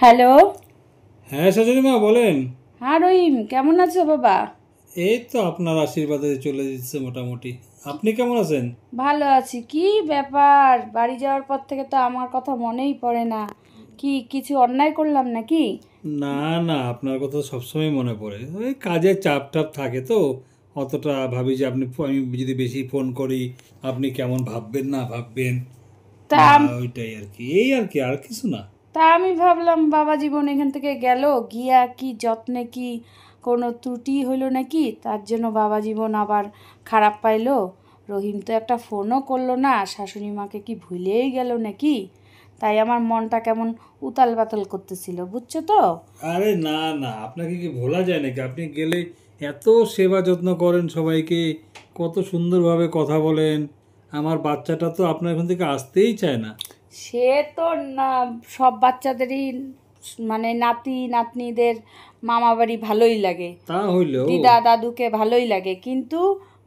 Hello. হ্যাঁ শাশুড়িমা বলেন। হ্যাঁ রহিম, কেমন আছো বাবা? এই তো আপনার আশীর্বাদে চলে যাচ্ছে মোটামুটি। আপনি কেমন আছেন? ভালো আছি। কি ব্যাপার, বাড়ি যাওয়ার পর থেকে তো আমার কথা মনেই পড়ে না। কি কিছু অন্যায় করলাম নাকি? না না, আপনার কথা সবসময় মনে পড়ে, ওই কাজের চাপ টাপ থাকে তো অতটা ভাবি যে আমি যদি বেশি ফোন করি আপনি কেমন ভাববেন না ভাববেন। তা বা আম- ওইটাই আর কি, এই আর কি, আর কিছু না। তা আমি ভাবলাম বাবা জীবন এখান থেকে গেল, গিয়া কি যত্নে কি কোনো ত্রুটি হইলো নাকি, তার জন্য বাবা জীবন আবার খারাপ পাইলো। রহিম তো একটা ফোনও করলো না, শাশুড়ি মাকে কি ভুলেই গেল নাকি? তাই আমার মনটা কেমন উতাল পাতাল করতেছিল, বুঝছো তো? আরে না না, আপনাকে কি ভোলা যায় নাকি? আপনি গেলে এত সেবা যত্ন করেন সবাইকে, কত সুন্দরভাবে কথা বলেন। আমার বাচ্চাটা তো আপনার এখান থেকে আসতেই চায় না। সে তো না, সব বাচ্চাদেরই মানে নাতি নাতনিদের মামা বাড়ি ভালোই লাগে, তা হইলেও দিদা দাদুকে ভালোই লাগে, কিন্তু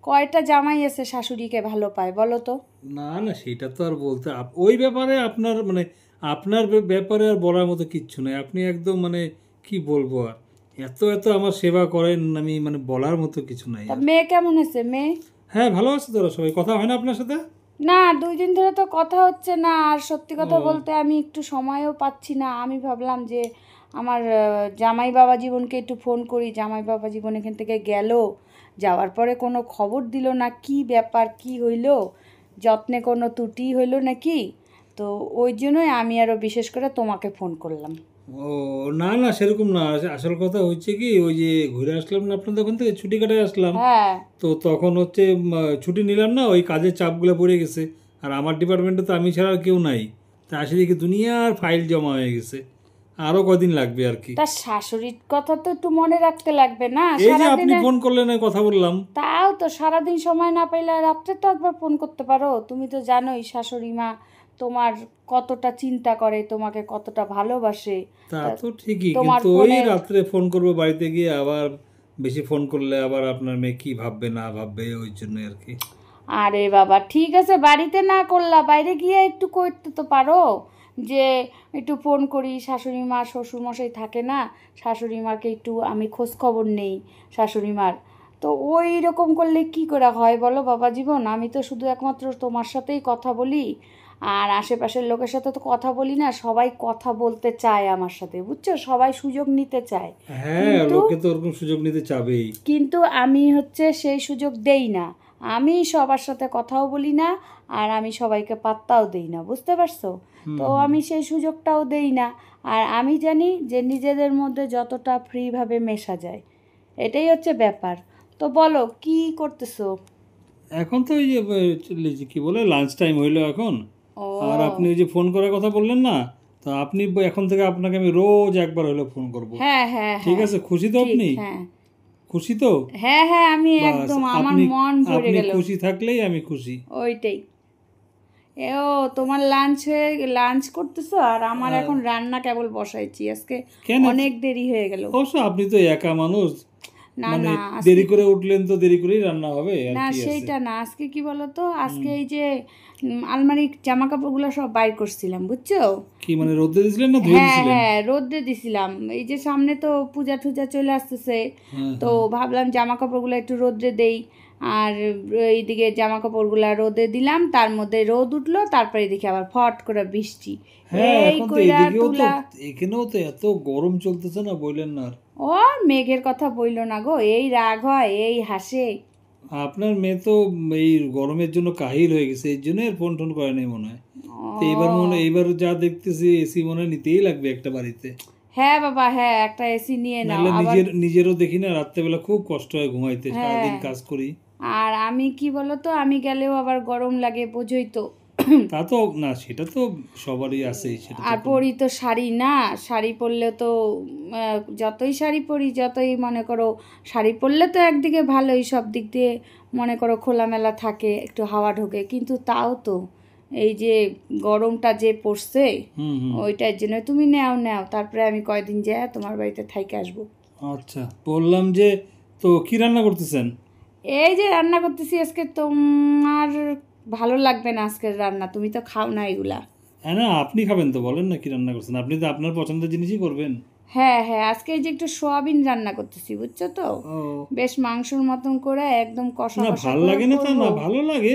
কয়টা জামাই আছে শাশুড়িকে ভালো পায় বলো তো? না না, সেটা তো আর বলতে ওই ব্যাপারে আপনার মানে আপনার ব্যাপারে আর বলার মতো কিচ্ছু নেই। আপনি একদম মানে কি বলবো আর, এত এত আমার সেবা করেন, আমি মানে বলার মতো কিছু নাই তা আর। মেয়ে কেমন আছে মেয়ে? হ্যাঁ ভালো আছে, তোরা সবাই কথা হয় না আপনার সাথে? না, 2 দিন ধরে তো কথা হচ্ছে না, আর সত্যি কথা ও বলতে আমি একটু সময়ও পাচ্ছি না। আমি ভাবলাম যে আমার জামাই বাবা জীবনকে একটু ফোন করি, জামাই বাবা জীবন এখান থেকে গেল, যাওয়ার পরে কোনো খবর দিল না, কি ব্যাপার কি হইলো, যত্নে কোনো ত্রুটি হইলো নাকি? তো ওই জন্যই আমি আরও বিশেষ করে তোমাকে ফোন করলাম। ও না না, সেরকম না। আসল কথা হচ্ছে কি, ওই যে ঘুরে আসলাম না আপনাদের ওখান থেকে, ছুটি কাটায় আসলাম। হ্যাঁ। তো তখন হচ্ছে ছুটি নিলাম না, ওই কাজের চাপগুলো পড়ে গেছে। আর আমার ডিপার্টমেন্টে তো আমি ছাড়া আর কেউ নাই। তা আসে দেখি দুনিয়ার ফাইল জমা হয়ে গেছে, আরও কদিন লাগবে আর কি। তার শাশুড়ির কথা তো একটু মনে রাখতে লাগবে না এই যে আপনি সারাদিনে? ফোন করলেন, আর কথা বললাম। তাও তো সারাদিন সময় না পাইলে রাত্রে তো একবার ফোন করতে পারো। তুমি তো জানোই শাশুড়ি মা তোমার কতটা চিন্তা করে, তোমাকে কতটা ভালোবাসে। তা তা তো ঠিকই, তোমার কিন্তু ওই ফোনের, রাত্রে ফোন করবো বাড়িতে গিয়ে, আবার বেশি ফোন করলে আবার আপনার মেয়ে কি ভাববে না ভাববে, ওই জন্য আর কি। আরে বাবা ঠিক আছে, বাড়িতে না করলা, বাইরে গিয়ে একটু করতে তো পারো, যে একটু ফোন করি, শাশুড়ি মা শ্বশুর মশাই থাকে না, শাশুড়ি মাকে একটু আমি খোঁজ খবর নেই শাশুড়ি মার। তো ওই রকম করলে কি করে হয় বলো বাবা জীবন? আমি তো শুধু একমাত্র তোমার সাথেই কথা বলি, আর আশেপাশের লোকের সাথে তো কথা বলি না। সবাই কথা বলতে চায় আমার সাথে, বুঝছো, সবাই সুযোগ নিতে চায়, হ্যাঁ, কিন্তু লোকে তো ওরকম সুযোগ নিতে চাবেই। কিন্তু আমি হচ্ছে সেই সুযোগ দেই না। আমি সবার সাথে কথাও বলি না, আর আমি সবাইকে পাত্তাও দেই না, বুঝতে পারছো? হুম তো হুম। আমি সেই সুযোগটাও দেই না। আর আমি জানি যে নিজেদের মধ্যে যতটা ফ্রিভাবে মেশা যায়, এটাই হচ্ছে ব্যাপার। তো বলো কি করতেছো? এখন তো ওই যে কি বলে লাঞ্চ টাইম হইলো এখন। আর আপনি ও ওই যে ফোন করার কথা বললেন না, তো আপনি এখন থেকে আপনাকে আমি রোজ একবার হলো ফোন করব। হ্যাঁ হ্যাঁ ঠিক হ্যাঁ, আছে, খুশি তো ঠিক, আপনি? হ্যাঁ খুশি তো? হ্যাঁ হ্যাঁ, আমি বাস, একদম আমার আপনি মন ভরে আপনি গেল। খুশি থাকলেই আমি খুশি। ওইটাই। ও, তোমার লাঞ্চ হয়ে লাঞ্চ করতেছো, আর আমার আহ, এখন রান্না কেবল বসাইছি আজকে, কেন? অনেক দেরি হয়ে গেল। অবশ্য আপনি তো একা মানুষ, না মানে না আজকে, দেরি করে উঠলেন তো দেরি করেই রান্না হবে, আর না কি আছে। সেইটা না, আজকে কি বলো তো, আজকে হুম। এই যে আলমারির জামা কাপড়গুলো সব বাইর করছিলাম, বুঝছো? কি মানে রোদে দিয়েছিলেন না ধুয়ে হ্যাঁ দিয়েছিলেন? হ্যাঁ, রোদ্রে দিছিলাম, এই যে সামনে তো পূজা টুজা চলে আসতেছে, হ্যাঁ তো হ্যাঁ ভাবলাম জামা কাপড়গুলো একটু রোদ্রে দেই। আর এইদিকে জামা কাপড়গুলো রোদে দিলাম, তার মধ্যে রোদ উঠলো, তারপরে দেখি আবার ফট করে বৃষ্টি। হ্যাঁ, এই এখন তো কইরা এদিকেও তো, তুলা। এখানেও তো এত গরম চলতেছে না, বললেন না আর। ও, মেঘের কথা বইলো না গো, এই রাগ হয় এই হাসে। আপনার মেয়ে তো এই গরমের জন্য কাহিল হয়ে গেছে, এই জন্য আর ফোন টোন করে নাই মনে হয়। তো এইবার মনে ও, হয়, এইবার যা দেখতেছি এসি মনে হয় নিতেই লাগবে একটা বাড়িতে। হ্যাঁ বাবা হ্যাঁ, একটা এসি নিয়ে নাও নাহলে আবার। নিজেরও দেখি না, রাত্রেবেলা খুব কষ্ট হয় ঘুমাইতে, হ্যাঁ, সারাদিন কাজ করি। আর আমি কি বলতো, আমি গেলেও আবার গরম লাগে, বোঝোই তো। তা তো না, সেটা তো সবারই আছেই, সেটা তো আর কোনো। পরি তো শাড়ি না, শাড়ি পরলে তো যতই শাড়ি পরি, যতই মনে করো শাড়ি পরলে তো একদিকে ভালোই, সব দিক দিয়ে মনে করো খোলামেলা থাকে, একটু হাওয়া ঢোকে, কিন্তু তাও তো এই যে গরমটা যে পড়ছে, হুম হুম। ওইটার জন্য তুমি নেও নেও, তারপরে আমি কয়দিন যাই তোমার বাড়িতে থাইকে আসবো। আচ্ছা, বললাম যে, তো কি রান্না করতেছেন? এই যে রান্না করতেছি আজকে, তোমার ভালো লাগবে না আজকের রান্না, তুমি তো খাও না এগুলা। হ্যাঁ, না আপনি খাবেন তো, বলেন না কি রান্না করছেন। আপনি তো আপনার পছন্দের জিনিসই করবেন। হ্যাঁ হ্যাঁ, আজকে এই যে একটু সোয়াবিন রান্না করতেছি, বুঝছো তো, ও বেশ মাংসর মতন করে একদম কষা না, কষা ভাল করে লাগে না তা করবো। না, ভালো লাগে,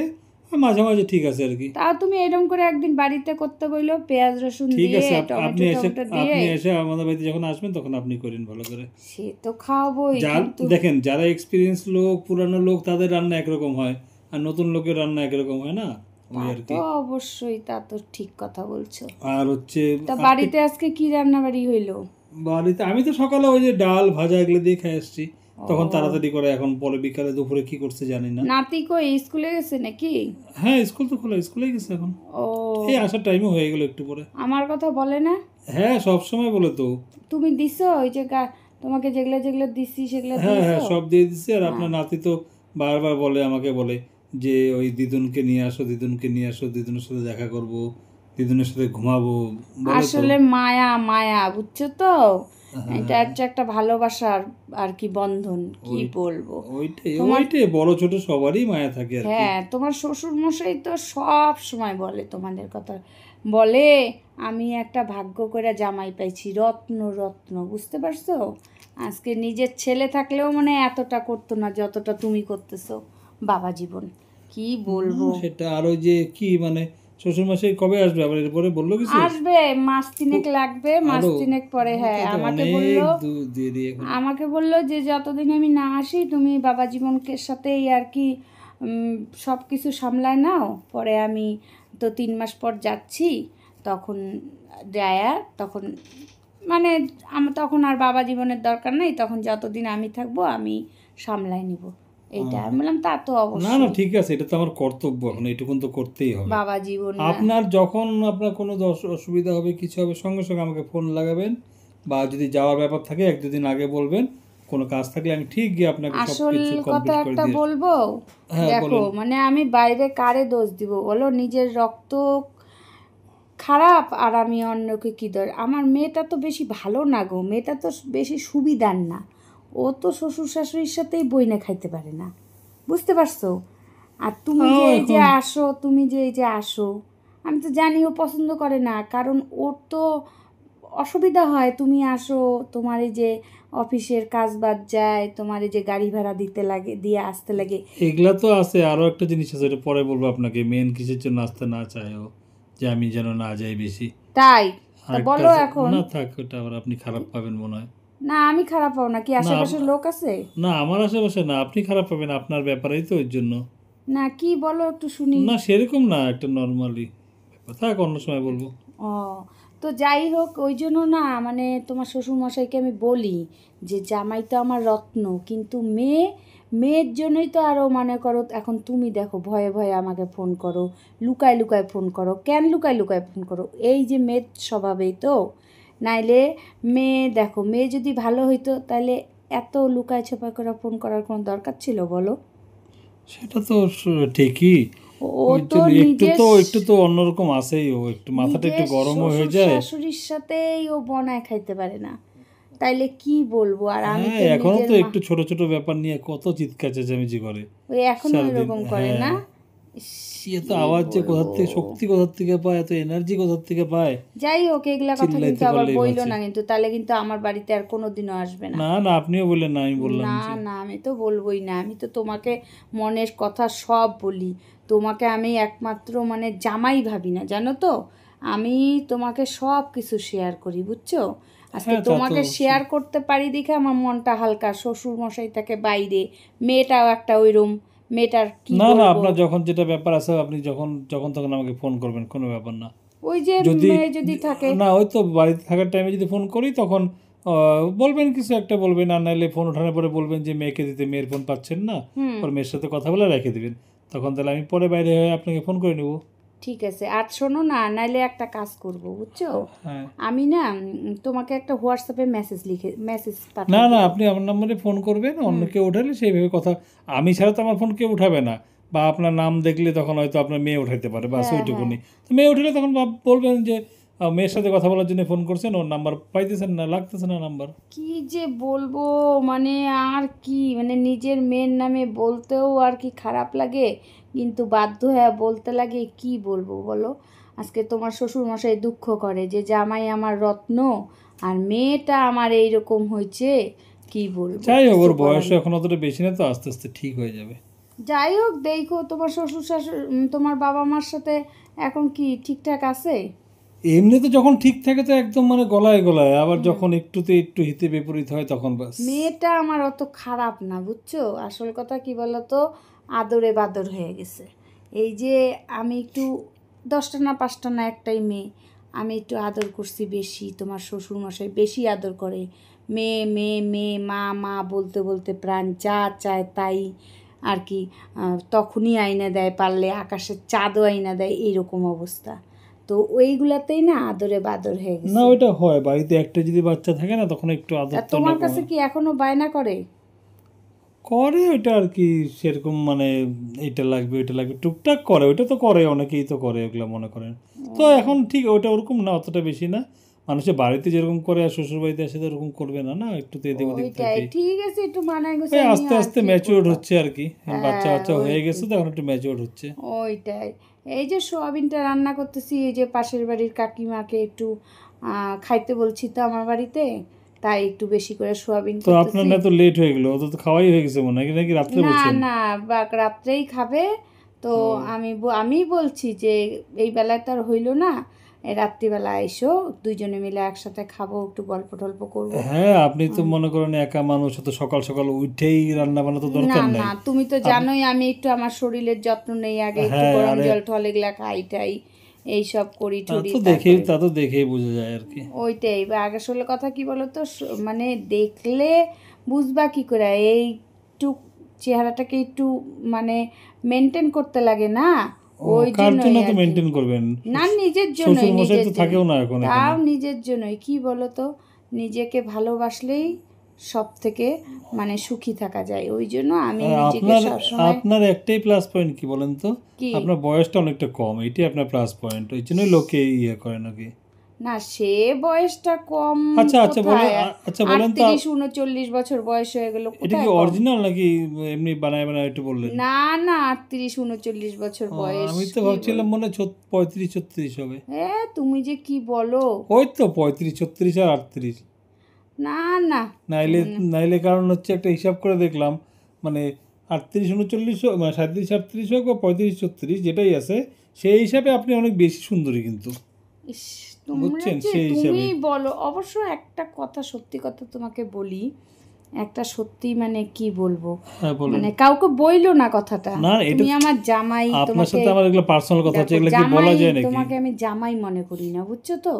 মাঝে মাঝে ঠিক আছে আর কি। তাও তুমি এরকম করে একদিন বাড়িতে করতে বললো, পেঁয়াজ রসুন ঠিক দিয়ে আছে, টমেটো টমেটো দিয়ে। আপনি এসে আমাদের বাড়িতে যখন আসবেন তখন আপনি করেন ভালো করে। সে তো খাওয়াবোই, যার কিন্তু দেখেন, যারা এক্সপিরিয়েন্স লোক, পুরানো লোক, তাদের রান্না একরকম হয়, আর নতুন লোকের রান্না একরকম হয় না, তা ওই আর তো কি। অবশ্যই, তা তো ঠিক কথা বলছো। আর হচ্ছে তা বাড়িতে আজকে কি রান্না বাড়ি হইলো? বাড়িতে আমি তো সকালে ওই যে ডাল ভাজা এগুলো দিয়ে খেয়ে এসেছি, তখন ও, তাড়াতাড়ি করে। এখন পরে বিকালে দুপুরে কি করছে জানি না। নাতি কই, স্কুলে গেছে নাকি? হ্যাঁ, স্কুল তো খোলা, স্কুলে গেছে এখন। ও, এই আসার টাইমও হয়ে গেল একটু পরে। আমার কথা বলে না? হ্যাঁ, সব সময় বলে তো। তুমি দিছো ওই যে তোমাকে যেগুলো যেগুলো দিছি সেগুলো হ্যাঁ দিয়েছো? হ্যাঁ, সব দিয়ে দিচ্ছে। আর হ্যাঁ। আপনার নাতি তো বারবার বলে, আমাকে বলে যে ওই দিদুনকে নিয়ে আসো, দিদুনকে নিয়ে আসো, দিদুনের সাথে দেখা করব, দিদুনের সাথে ঘুমাবো, বলে তো। আসলে মায়া মায়া, বুঝছো তো, এটা হ্যাঁ, হচ্ছে একটা ভালোবাসার আর কি বন্ধন, কি ওই বলবো। ওইটাই তোমার, ওইটাই বড় ছোট সবারই মায়া থাকে আর কি। হ্যাঁ, তোমার শ্বশুর মশাই তো সব সময় বলে তোমাদের কথা, বলে আমি একটা ভাগ্য করে জামাই পাইছি, রত্ন রত্ন, বুঝতে পারছো? আজকে নিজের ছেলে থাকলেও মানে এতটা করতো না যতটা তুমি করতেছো। বাবা জীবন, কি বলবো। সেটা আর ওই যে কি মানে, শ্বশুর মশাই কবে আসবে আবার, এরপরে বললো কিছু? আসবে, মাস তিনেক লাগবে, মাস আরো তিনেক পরে। হ্যাঁ, তো আমাকে অনেক বললো, দেরি এখন। যে যতদিন আমি না আসি তুমি বাবা জীবনকে সাথেই আর কি সব কিছু সামলায় নাও, পরে আমি তো 3 মাস পর যাচ্ছি, তখন দেয়া, তখন মানে আমার তখন আর বাবা জীবনের দরকার নেই, তখন যতদিন আমি থাকবো আমি সামলাই নিব। এইটা আমি বললাম, তা তো না না, অবশ্যই, ঠিক আছে, এটা তো আমার কর্তব্য, এখন এইটুকুন তো করতেই হবে। বাবা জীবন না। আপনার যখন আপনার কোনো অসুবিধা হবে, কিছু হবে, সঙ্গে সঙ্গে আমাকে ফোন লাগাবেন, বা যদি যাওয়ার ব্যাপার থাকে 1-2 দিন আগে বলবেন। কোনো কাজ থাকলে আমি ঠিক গিয়ে আপনাকে সব আসল কিছু কথা কমপ্লিট করে একটা দিয়ে আসবো। বলবো, হ্যাঁ দেখো বলেন। মানে আমি বাইরে কারে দোষ দিব বলো, নিজের রক্ত খারাপ আর আমি অন্যকে কী আমার মেয়েটা তো বেশি ভালো না গো, মেয়েটা তো বেশি সুবিধার না, ও তো শ্বশুর শাশুড়ির সাথেই বইনে খাইতে পারে না, বুঝতে পারছো? আর তুমি যে তাও এই যে এখন আসো, আমি তো জানি ও পছন্দ করে না, কারণ ওর তো অসুবিধা হয়, তুমি আসো, তোমার এই যে অফিসের কাজ বাদ যায়, তোমার এই যে গাড়ি ভাড়া দিতে লাগে, দিয়ে আসতে লাগে। এগুলা তো আছে, আরো একটা জিনিস আছে, এটা পরে বলবো আপনাকে, মেন কিসের জন্য আসতে না চায় ও, যে আমি যেন না যাই বেশি। তাই, তা আরেকটা বলো আছে, এখন। না থাক, ওটা আবার আপনি খারাপ পাবেন মনে হয়। না, আমি খারাপ হব না, কি না আশেপাশে লোক আছে? না, আমার আশেপাশে না, আপনি খারাপ পাবেন আপনার ব্যাপারেই তো, ওর জন্য। না, কি বলো একটু শুনি। না সেরকম না, একটা নর্মালি থাক, অন্য সময় বলবো। ও, তো যাই হোক, ওই জন্য না মানে তোমার শ্বশুরমশাইকে আমি বলি যে জামাই তো আমার রত্ন, কিন্তু মেয়ের জন্যই তো আরও মনে করো, এখন তুমি দেখো ভয়ে ভয়ে আমাকে ফোন করো, লুকায় লুকায় ফোন করো, কেন লুকায় লুকায় ফোন করো? এই যে মেয়ের স্বভাবেই তো, নাইলে দেখো মেয়ে যদি ভালো হইতো তাহলে এত লুকায় ছোপায় করে ফোন করার কোনো দরকার ছিল বলো? সেটা তো ঠিকই। ও ওই তো জন্য নিজের একটু তো অন্যরকম আছেই, ও একটু মাথাটা একটু গরমও হয়ে শ্বশুর যায়। শাশুড়ির সাথেই ও বনায় খাইতে পারে না, তাইলে কি বলবো। আর আমি হ্যাঁ, তো এখনো নিজের তো মা, একটু ছোট ছোট ব্যাপার নিয়ে কত চিৎকার চেঁচামেচি করে ওই এখনো সারাদিন। এরকম করে হ্যাঁ, না। ইস, কি এত কি আওয়াজ যে কোথার বলবো। থেকে, শক্তি কোথার থেকে পায়, এত এনার্জি কোথার থেকে পায়, যাই হোক, এগুলা কথা কিন্তু চিল্লাইতে আবার পারলেই বইলো বাঁচে। না, কিন্তু তাহলে কিন্তু আমার বাড়িতে আর কোনোদিনও আসবে না। না না, আপনিও বললেন না, আমি বললাম না যে। না, আমি তো বলবোই না, আমি তো তোমাকে মনের কথা সব বলি, তোমাকে আমি একমাত্র মানে জামাই ভাবি না, জানো তো, আমি তোমাকে সব কিছু শেয়ার করি, বুঝছো? আজকে হ্যাঁ, তা তো তোমাকে অবশ্যই। শেয়ার করতে পারি দেখে আমার মনটা হালকা, শ্বশুর মশাই থাকে বাইরে, মেয়েটাও একটা ওইরকম, মেয়েটার কি না না, বলবো। আপনার যখন যেটা ব্যাপার আছে আপনি যখন যখন তখন আমাকে ফোন করবেন, কোনো ব্যাপার না। ওই যে যদি মেয়ে যদি থাকে, না, ওই তো বাড়িতে থাকার টাইমে যদি ফোন করি তখন বলবেন কিছু একটা বলবেন, আর নাহলে ফোন ওঠানোর পরে বলবেন যে মেয়েকে দিতে, মেয়ের ফোন পাচ্ছেন না, হুম, পরে মেয়ের সাথে কথা বলে রেখে দিবেন, তখন তাহলে আমি পরে বাইরে হয়ে আপনাকে ফোন করে নেব। ঠিক আছে। আর শোনো না, নাইলে একটা কাজ করব, বুঝছো, হ্যাঁ, আমি না তোমাকে একটা হোয়াটসঅ্যাপে মেসেজ না পাঠিয়ে না, দেবো। আপনি আমার নাম্বারে ফোন করবেন, অন্য হুম, কেউ উঠালে সেইভাবে কথা, আমি ছাড়া তো আমার ফোন কেউ উঠাবে না, বা আপনার নাম দেখলে তখন হয়তো আপনার মেয়ে উঠাইতে পারে, বাস হ্যাঁ হ্যাঁ, ওইটুকুনি। তো মেয়ে উঠলে তখন বলবেন যে মেয়ের সাথে কথা বলার জন্য ফোন করছেন, ওর নাম্বার পাইতেছেন না, লাগতেছে না নাম্বার। কি যে বলবো, মানে আর কি, মানে নিজের মেয়ের নামে বলতেও আর কি খারাপ লাগে, কিন্তু বাধ্য হয়ে বলতে লাগে, কি বলবো বলো। আজকে তোমার শ্বশুর মশাই দুঃখ করে যে জামাই আমার রত্ন আর মেয়েটা আমার এইরকম হয়েছে, কি বলবো। যাই হোক, ওর কিছু করার বয়স নেই। এখন অতটা বেশি না তো, আস্তে আস্তে ঠিক হয়ে যাবে। যাই হোক, দেখো তোমার শ্বশুর শাশুড়ি তোমার বাবা মার সাথে এখন কি ঠিকঠাক আছে? এমনি তো যখন ঠিক থাকে তো একদম মানে গলায় গলায়, আবার যখন একটুতে একটু হিতে বিপরীত হয় তখন বাস। মেয়েটা আমার অত খারাপ না, বুঝছো? আসল কথা কি বলতো, আদরে বাদর হয়ে গেছে। এই যে আমি একটু 10টা না 5টা না একটাই মেয়ে, আমি একটু আদর করছি বেশি, তোমার শ্বশুর মশাই বেশি আদর করে। মেয়ে মেয়ে মেয়ে, মা মা বলতে বলতে প্রাণ, যা চায় তাই আর কি তখনই আইনা দেয়, পারলে আকাশের চাঁদও আইনা দেয়, এইরকম অবস্থা। তো ওইগুলাতেই না আদরে বাদর হয়ে না, গেছে। ওইটা হয়, বাড়িতে একটা যদি বাচ্চা থাকে না তখন একটু তা আদরটা তোমার অন্যরকম কাছে কি এখনো বায়না করে? করে। ওইটা আর কি সেরকম মানে এটা লাগবে ওইটা লাগবে টুকটাক করে, ওইটা তো করে, অনেকেই তো করে ওগুলো মনে করেন। তো এখন ঠিক ওইটা ওরকম না, অতটা বেশি না। মানুষের বাড়িতে যেরকম করে আর শ্বশুর বাড়িতে আসে তো ওরকম করবে না, না একটু তো এদিক ওদিক ওইটাই থাকে। ঠিক আছে, একটু মানায় ওই গোছায় আস্তে নিও, আর আস্তে কি ম্যাচিওর করবা। হচ্ছে আর কি, বাচ্চা বাচ্চা হয়ে গেছে তো এখন একটু ম্যাচিওর হচ্ছে। ওইটাই। এই যে সোয়াবিনটা রান্না করতেছি, এই যে পাশের বাড়ির কাকিমাকে একটু খাইতে বলছি তো আমার বাড়িতে, তাই একটু বেশি করে সোয়াবিন তো আপনার করতেছি। না তো লেট হয়ে গেলো, তো খাওয়াই হয়ে গেছে মনে হয়, নাকি রাত্রে না বলছেন? না, বা রাত্রেই খাবে। তো আমি বলছি যে এই বেলায় তো আর হইলো না, এই রাত্রিবেলা এসো, দুইজনে মিলে একসাথে খাবো, একটু গল্প টল্প করবো। হ্যাঁ, আপনি তো মনে করেন একা মানুষ, তো সকাল সকাল উঠেই রান্না বান্না তো না দরকার না, নাই। তুমি তো জানোই আমি একটু আমার শরীরের যত্ন নেই, আগে একটু হ্যাঁ, গরম আরে জল টল এগুলা খাই টাই, এইসব করি টরি, তা তো দেখেই বোঝা যায় আর কি। ওইটাই। বা আগে আসলে কথা কি বলতো, মানে দেখলে বুঝবা কি করে, এইটু চেহারাটাকে একটু মানে মেনটেন করতে লাগে না, ওই কার জন্য জন্যই তো আর কি। মেনটেন করবেন? না, নিজের জন্যই, শ্বশুর মশাই নিজের তো জন্য, থাকেও না এখন এখানে। তাও নিজের জন্যই। কি বলতো, নিজেকে ভালোবাসলেই সব থেকে মানে সুখী থাকা যায়, ওই জন্য আমি আর নিজেকে আপনার সবসময়। আপনার একটাই প্লাস পয়েন্ট কি বলেন তো? কি? আপনার বয়সটা অনেকটা কম, এটাই আপনার প্লাস পয়েন্ট, ওই জন্যই লোকে ইয়ে করে নাকি। না, সে বয়সটা কম আচ্ছা আচ্ছা বলেন, কোথায়? আচ্ছা বলেন তো, 38-39 বছর বয়স হয়ে গেল, এটা কি কোথায় কম? অরিজিনাল নাকি এমনি বানায় বানায় একটু বললেন? না না, 38-39 বছর বয়স, আমি তো কি বল। ভাবছিলাম মনে হয় 35-36 হবে। তুমি যে কি বলো। ওই তো 35-36 আর 38। না না। নাইলে নাইলে কারণ হচ্ছে একটা হিসাব করে দেখলাম, মানে 38-39 হোক, মানে 37-38 হোক বা 35-36 যেটাই আছে, সেই হিসাবে আপনি অনেক বেশি সুন্দরী কিন্তু, ইস, তোমরা বুঝছেন, যে সেই হিসাবে। তুমি বলো। অবশ্য একটা কথা, সত্যি কথা তোমাকে বলি, একটা সত্যি মানে কি বলবো, হ্যাঁ বলুন। মানে কাউকে বইলো না কথাটা, না এটা তুমি আমার জামাই, আপনার তোমাকে সাথে আমার এগুলো পার্সোনাল কথা হচ্ছে, দেখো এগুলো কি বলা জামাই, যায় নাকি? তোমাকে আমি জামাই মনে করি না, বুঝছো তো?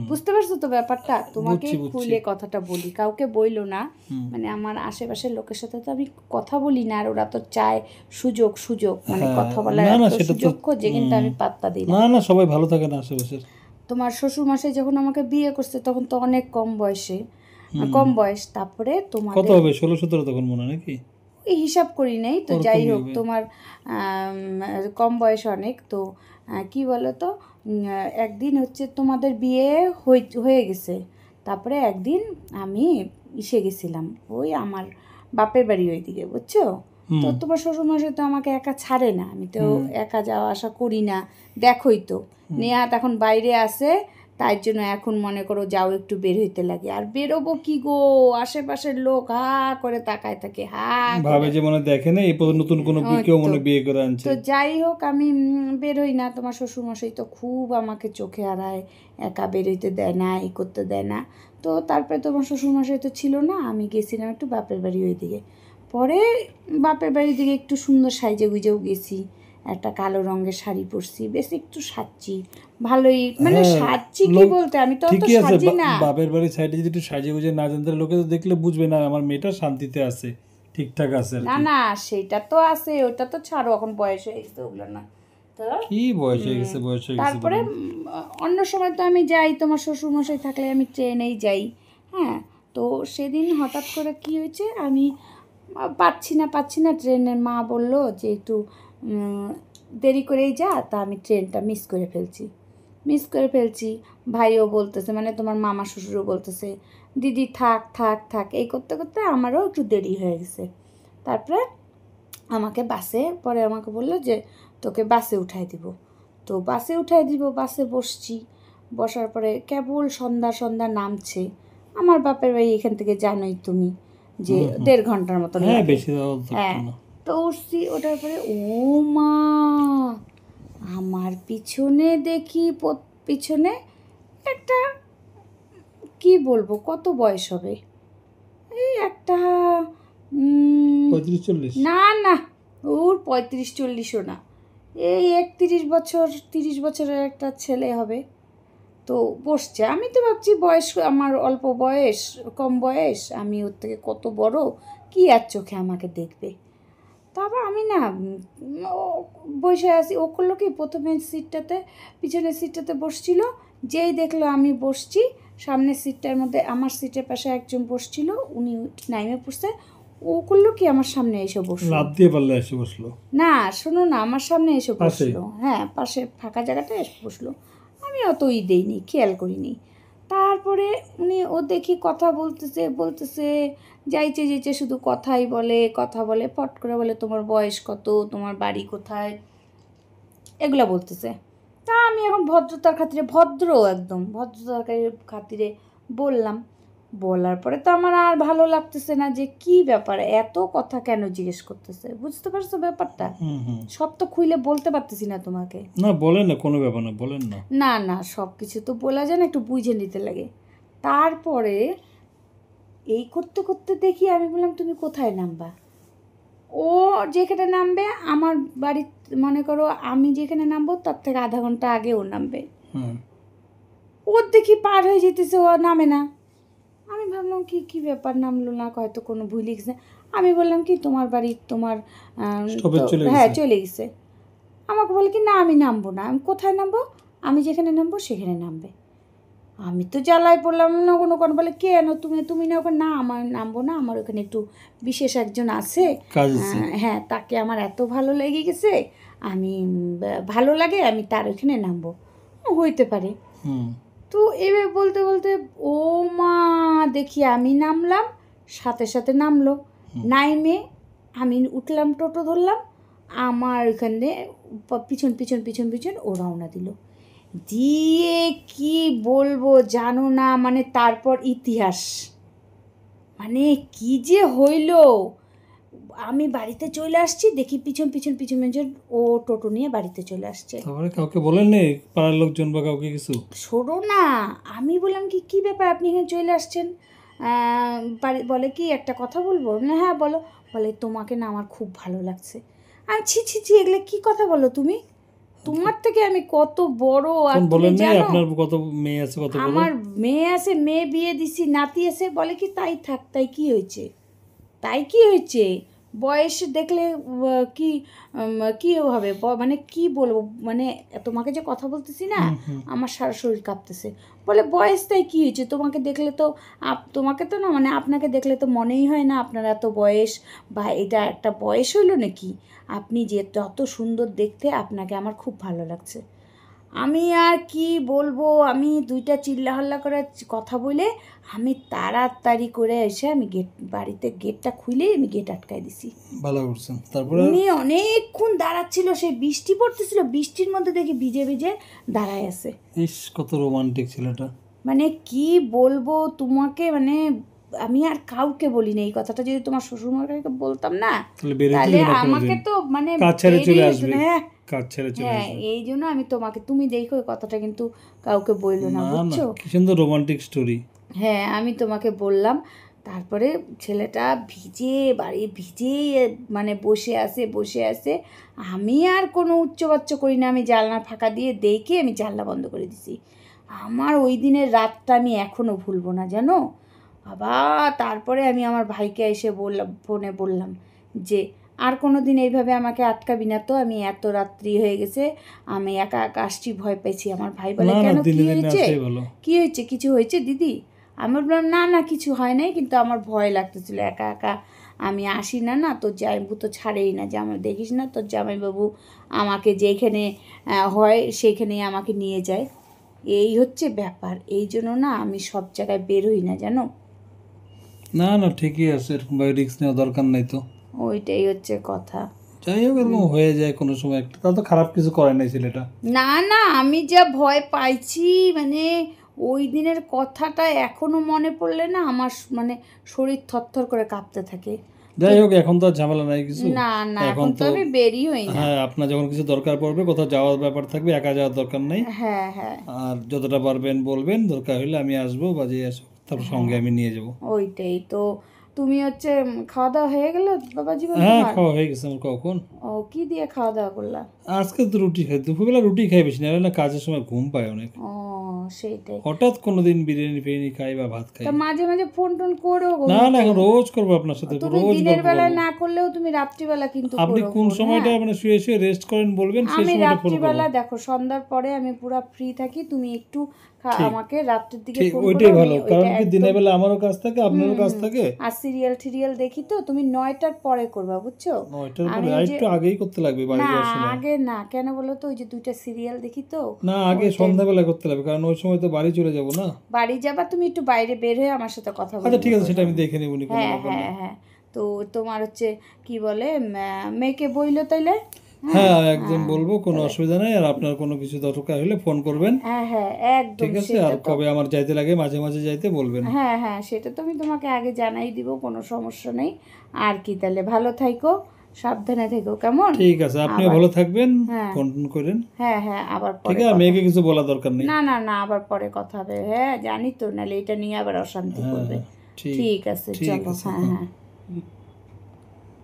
বুঝতে পারছো তো ব্যাপারটা? তোমাকে বুঝছি। খুলে কথাটা বলি, কাউকে বইলো না। হুম। মানে আমার আশেপাশের লোকের সাথে তো আমি কথা বলি না, আর ওরা তো চায় সুযোগ সুযোগ, মানে হ্যাঁ, কথা বলার না না এত সেটা তো, সুযোগ খোঁজে, কিন্তু আমি পাত্তা দিই না। না না সবাই ভালো থাকে না আশেপাশের। তোমার শ্বশুর মশাই যখন আমাকে বিয়ে করছে তখন তো অনেক কম বয়সে, কম বয়স। তারপরে কত তোমাদের হবে, 16-17 তখন মনে হয় নাকি? এই হিসাব করি নেই তো, যাই ওরকমই হোক, হবে। তোমার কম বয়স অনেক তো। কি বলো তো, একদিন হচ্ছে তোমাদের বিয়ে হয়ে গেছে, তারপরে একদিন আমি ইসে গেছিলাম, ওই আমার বাপের বাড়ি ওইদিকে, বুঝছো? তো তোমার শ্বশুরমশাই তো আমাকে একা ছাড়ে না, আমি তো একা যাওয়া আসা করি না, দেখোই তো। নেহাত এখন বাইরে আছে, তাই জন্য এখন মনে করো যাও একটু বের হইতে লাগে, আর বেরোবো কি গো, আশেপাশের লোক হা করে তাকায় থাকে, হা ভাবে করে। যে মনে দেখে না এই নতুন কোনো ওই কেউ তো। মনে বিয়ে করে আনছে। তো যাই হোক, আমি বের হই না, তোমার শ্বশুরমশাই তো খুব আমাকে চোখে হারায়, একা বেরোইতে দেয় না, এই করতে দেয় না। তো তারপরে তোমার শ্বশুরমশাই তো ছিল না, আমি গেছিলাম একটু বাপের বাড়ি ওইদিকে। পরে বাপের বাড়ির দিকে একটু সুন্দর সাইজে গুজেও গেছি, একটা কালো রঙের শাড়ি পরছি, বেশ একটু সাজছি, ভালোই মানে হ্যাঁ, সাজছি কি লোক বলতে, আমি তো অত ঠিকই আছে, সাজি না। বাপের বাড়ির সাইডে যদি একটু সাজিয়ে গুজে না জানতে, লোকে তো দেখলে বুঝবে না আমার মেয়েটা শান্তিতে আছে, ঠিকঠাক আছে আর না কি। না, সেটা তো আছে, ওটা তো ছাড়ো, এখন বয়স হয়ে গেছে ওগুলো না তো। কি বয়স হয়ে গেছে, বয়স হয়ে গেছে তারপরে বলেন। অন্য সময় তো আমি যাই, তোমার শ্বশুরমশাই থাকলে আমি ট্রেনেই যাই। হ্যাঁ, তো সেদিন হঠাৎ করে কি হয়েছে, আমি পাচ্ছি না ট্রেনের, মা বলল যে একটু দেরি করেই যা, তা আমি ট্রেনটা মিস করে ফেলছি। ভাইও বলতেছে, মানে তোমার মামা শ্বশুরও বলতেছে, দিদি থাক থাক থাক, এই করতে করতে আমারও একটু দেরি হয়ে গেছে। তারপরে আমাকে বাসে, পরে আমাকে বললো যে তোকে বাসে উঠাই দিব। তো বাসে উঠাই দিব, বাসে বসছি। বসার পরে কেবল সন্ধ্যা সন্ধ্যা নামছে। আমার বাপের বাড়ি এখান থেকে জানোই তুমি যে 1.5 ঘন্টার মতো হ্যাঁ, লাগে। বেশি যাওয়া দরকার হ্যাঁ, না। তো উঠছি, ওঠার পরে ও মা, আমার পিছনে দেখি পিছনে একটা, কি বলবো, কত বয়স হবে, এই একটা 35-40? না না, ওর 35-40ও না, এই 31 বছর 30 বছরের একটা ছেলে হবে। তো বসছে, আমি তো ভাবছি বয়স আমার অল্প বয়স, কম বয়স, আমি ওর থেকে কত বড়, কি আর চোখে আমাকে দেখবে। তারপর আমি না ও বসে আছি, ও করলো কি প্রথমে সিটটাতে, পিছনের সিটটাতে বসছিল, যেই দেখলো আমি বসছি সামনের সিটটার মধ্যে, আমার সিটের পাশে একজন বসছিল, উনি নাইমে পড়ছে, ও করলো কি আমার সামনে এসে বসলো, লাফ দিয়ে পারলে এসে বসলো? না শোনো না, আমার সামনে এসে বসলো, হ্যাঁ পাশে ফাঁকা জায়গাটা এসে বসলো। আমি অতই দেইনি, খেয়াল করিনি। তারপরে উনি ও দেখি কথা বলতেছে বলতেছে, যাইছে যেছে শুধু কথাই বলে, কথা বলে, ফট করে বলে তোমার বয়স কত, তোমার বাড়ি কোথায়, এগুলো বলতেছে। তা আমি এখন ভদ্রতার খাতিরে, ভদ্র একদম ভদ্রতার খাতিরে বললাম। বলার পরে তো আমার আর ভালো লাগতেছে না, যে কি ব্যাপার, এত কথা কেন জিজ্ঞেস করতেছে, বুঝতে পারছো ব্যাপারটা? সব তো খুইলে বলতে পারতেছি না তোমাকে। না বলেন না, কোনো ব্যাপার না, বলেন না। না না, সব কিছু তো বলা যায় না, একটু বুঝে নিতে লাগে। তারপরে এই করতে করতে দেখি, আমি বললাম তুমি কোথায় নামবা? ও যেখানে নামবে, আমার বাড়ি, মনে করো আমি যেখানে নামবো তার থেকে আধা ঘন্টা আগে ও নামবে। ওর দেখি পার হয়ে যেতেছে, ও নামে না। আমি ভাবলাম কি কি ব্যাপার, নামলো না, হয়তো কোনো ভুল গেছে। আমি বললাম কি তোমার বাড়ি, তোমার হ্যাঁ চলে গেছে। আমাকে বলে কি না আমি নামবো না। আমি কোথায় নামবো? আমি যেখানে নামবো সেখানে নামবে। আমি তো জ্বালায় পড়লাম না, কোনো কোনো বলে কেন তুমি না ওখানে, না আমার নামবো না, আমার ওখানে একটু বিশেষ একজন আছে, হ্যাঁ তাকে আমার এত ভালো লেগে গেছে, আমি ভালো লাগে, আমি তার ওইখানে নামবো। হইতে পারে। তো এবার বলতে বলতে ও মা, দেখি আমি নামলাম, সাথে সাথে নামলো। নাইমে আমি উঠলাম, টোটো ধরলাম, আমার ওইখানে পিছন পিছন পিছন পিছন ও রওনা দিল। দিয়ে কি বলবো জানো না, মানে তারপর ইতিহাস, মানে কি যে হইল। আমি বাড়িতে চলে আসছি, দেখি পিছন পিছন পিছন পিছন ও টোটো নিয়ে বাড়িতে চলে আসছে। তারপরে কাউকে বলেন নি, পাড়ার লোকজন বা কাউকে কিছু? শোনো না, আমি বললাম কি কি ব্যাপার, আপনি এখানে চলে আসছেন, বলে কি একটা কথা বলবো? না হ্যাঁ বলো। বলে তোমাকে না আমার খুব ভালো লাগছে। আমি ছি ছি ছি, এগুলো কি কথা বলো তুমি? তোমার থেকে আমি কত বড়, আর তুমি জানো আপনার কত মেয়ে আছে, কত বড়? আমার মেয়ে আছে, মেয়ে বিয়ে দিছি, নাতি আছে। বলে কি তাই থাক, তাই কি হয়েছে, তাই কি হয়েছে, বয়স দেখলে কি কি হবে, মানে কি বলবো, মানে তোমাকে যে কথা বলতেছি না, আমার সারা শরীর কাঁপতেছে। বলে বয়স তাই কি হয়েছে, তোমাকে দেখলে তো তোমাকে তো না, মানে আপনাকে দেখলে তো মনেই হয় না আপনার এত বয়স, বা এটা একটা বয়স হইলো নাকি, আপনি যে এত সুন্দর দেখতে, আপনাকে আমার খুব ভালো লাগছে। আমি আর কি বলবো, আমি দুইটা চিল্লাহল্লা করে কথা বলে আমি তাড়াতাড়ি করে এসে আমি বাড়িতে গেটটা খুলে আমি গেট আটকাই দিছি। ভালো করছেন। তারপরে উনি অনেকক্ষণ দাঁড়াচ্ছিল, সেই বৃষ্টি পড়তেছিল, বৃষ্টির মধ্যে দেখি ভিজে ভিজে দাঁড়ায় আছে। ইস, কত রোমান্টিক ছেলেটা। মানে কি বলবো তোমাকে, মানে আমি আর কাউকে বলিনি এই কথাটা, যদি তোমার শ্বশুরমশাইকে বলতাম না, তাহলে আমাকে তো মানে হ্যাঁ, এই জন্য আমি তোমাকে, তুমি দেখো এই কথাটা কিন্তু কাউকে বললো না, বুঝছো? কি সুন্দর রোমান্টিক স্টোরি। হ্যাঁ, আমি তোমাকে বললাম। তারপরে ছেলেটা বাড়ি ভিজে মানে বসে আছে। আমি আর কোনো উচ্চবাচ্চ করি না, আমি জানলা ফাঁকা দিয়ে দেখে আমি জানলা বন্ধ করে দিছি। আমার ওই দিনের রাতটা আমি এখনও ভুলবো না, জানো বাবা। তারপরে আমি আমার ভাইকে এসে ফোনে বললাম যে আর কোনো দিন এইভাবে আমাকে আটকাবি না তো, আমি এত রাত্রি হয়ে গেছে, আমি একা একা আসছি, ভয় পেয়েছি। আমার ভাই বলে কেন, কি হয়েছে, কিছু হয়েছে দিদি? আমি বললাম না না কিছু হয় নাই, কিন্তু আমার ভয় লাগতেছিল, একা একা আমি আসি না তোর জামাইবাবু তো ছাড়েই না, দেখিস না তোর জামাইবাবু আমাকে যেখানে হয় সেইখানেই আমাকে নিয়ে যায়, এই হচ্ছে ব্যাপার। এই জন্য না আমি সব জায়গায় বের হই না, জানো। না ঠিকই আছে, এরকম রিস্ক নেওয়া দরকার নাই তো। ওইটাই হচ্ছে কথা। যাই হোক এরকম হয়ে যায় কোনো সময় একটা, তা তো খারাপ কিছু করে নাই ছেলেটা। না না, আমি যা ভয় পাইছি, মানে ওই দিনের কথাটা এখনো মনে পড়লে না আমার মানে শরীর থরথর করে কাঁপতে থাকে। যাই হোক এখন তো আর ঝামেলা নাই কিছু। না না, এখন এখন তো তো আমি বেরিয়েই না। হ্যাঁ, আপনার যখন কিছু দরকার পড়বে, কোথাও যাওয়ার ব্যাপার থাকবে, একা যাওয়ার দরকার নেই। হ্যাঁ হ্যাঁ, আর যতটা পারবেন বলবেন, দরকার হলে আমি আসবো, বাজিয়ে আসবো, তারপর সঙ্গে আমি নিয়ে যাবো। ওইটাই তো। তুমি হচ্ছে খাওয়া দাওয়া হয়ে গেল বাবাজি হ্যাঁ, তোমার? খাওয়া হয়ে গেছে আমার কখন। ও, কি দিয়ে খাওয়া দাওয়া করলা? আজকে তো রুটি খাই, দুপুরবেলা রুটি খাই বেশি, না কাজের সময় ঘুম পায় অনেক। ও সেইটাই। হঠাৎ কোনোদিন বিরিয়ানি ফিরিয়ানি খাই বা ভাত খাই। তা মাঝে মাঝে ফোন টোন করো গো। না না, এখন রোজ করবো আপনার সাথে, তুমি রোজ দিনের গল্প বেলায় করবো। না করলেও তুমি রাত্রিবেলা কিন্তু আপনি করো কোন ফোন, সময়টা হ্যাঁ? মানে শুয়ে শুয়ে রেস্ট করেন বলবেন, সেই আমি সময়টা ফোন করবো। রাত্রিবেলা দেখো সন্ধ্যার পরে আমি পুরো ফ্রি থাকি, তুমি একটু আমাকে রাত্রের দিকে ঠিক, ফোন ওইটাই করো। ভালো, আমি কারণ ওইটা কি দিনের বেলা আমারও কাজ থাকে, আপনারও কাজ থাকে। আর সিরিয়াল টিরিয়াল দেখি তো, তুমি 9টার পরে করবা, বুঝছো? 9টার আমি পরে ওই একটু আগেই করতে লাগবে বাড়ি না যাওয়ার সময়। আগে না, কেন বলো তো, ওই যে 2টা সিরিয়াল দেখি তো। না, আগে সন্ধ্যাবেলা করতে লাগবে, কারণ ওই সময় তো বাড়ি চলে যাব না। বাড়ি যাবা তুমি, একটু বাইরে বের হয়ে আমার সাথে কথা বলবে। আচ্ছা ঠিক আছে, সেটা আমি দেখে নেব, কোনো হ্যাঁ ব্যাপার নেই। হ্যাঁ হ্যাঁ। তো তোমার হচ্ছে কি বলে, মেয়েকে বইলো তাইলে? হ্যাঁ, একদম বলবো, কোনো অসুবিধা নেই। আর আপনার কোনো কিছু দরকার হলে ফোন করবেন, হ্যাঁ হ্যাঁ একদম। ঠিক আছে? আর কবে আমার যাইতে লাগে মাঝে মাঝে যাইতে বলবেন। হ্যাঁ হ্যাঁ, সেটা তো আমি তোমাকে আগে জানাই দিব, কোনো সমস্যা নেই। আর কি, তাহলে ভালো থাইকো, সাবধানে থেকো, কেমন? ঠিক আছে, আপনিও ভালো থাকবেন, হ্যাঁ। ফোন করেন। হ্যাঁ হ্যাঁ, আবার ঠিক পরে আছে, মেয়েকে কিছু বলা দরকার নেই। না না না, আবার পরে কথা হবে। হ্যাঁ জানি তো, নাহলে এটা নিয়ে আবার অশান্তি করবে। ঠিক ঠিক আছে, ঠিক চলো। আছে, হ্যাঁ হ্যাঁ। হ্যাঁ।